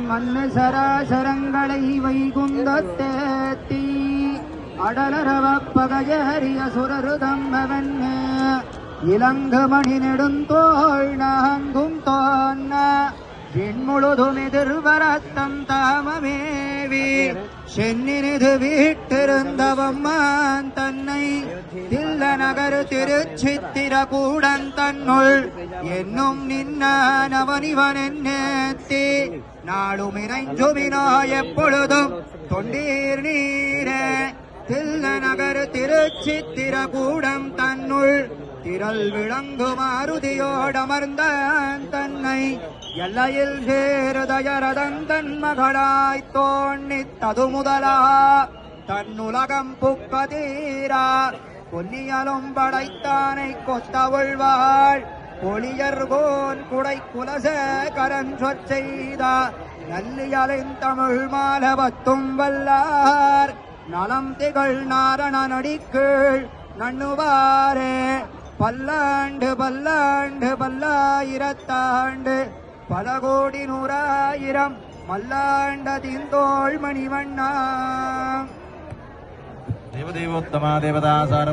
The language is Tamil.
மண்ணு சராசரங்களை வைகுந்தத்தேத்தி அடலரவ பகையறிய சுரருதம்பவன் இலங்கு மணி நெடுந்தோள் நாங்கும் தோன்ன விண்முழுதும் எதிர்வரத்தம் தாமமேவி சென்னினிது வீட்டிருந்தவம்மான் தன்னை தில்ல நகர் திருச்சித்திர கூடன் தன்னுள் என்னும் நின்னவனிவன் என்னேத்தி நாளும் இணைஞ்சுமினோ எப்பொழுதும் தொண்டீர் நீரே தில்ல நகர் திருச்சித்திர கூடம் தன்னுள் திரள் விளங்கு மாருதியோடமர்ந்த தன்னை எல்லையில் சேருதயரதன் தன் மகளாய் தோன்னித்தது முதலா தன்னுலகம் புக்கதீரா பொன்னியலும் படைத்தானை கொத்த உள்வாள் பொலியர்கோன் குடை குலச கரன் செய்த நல்லியலின் தமிழ் மாலவத்தும் வல்லார் நலம் திகழ் நாரண நடிக்கீழ் நண்ணுவாரே பல்லாண்டு பல்லாண்டு பல்லாயிரத்தாண்டு பல கோடி நூறாயிரம் மல்லாண்ட திந்தோள் மணிவண்ணா தேவதேவோத்தமா தேவதாசார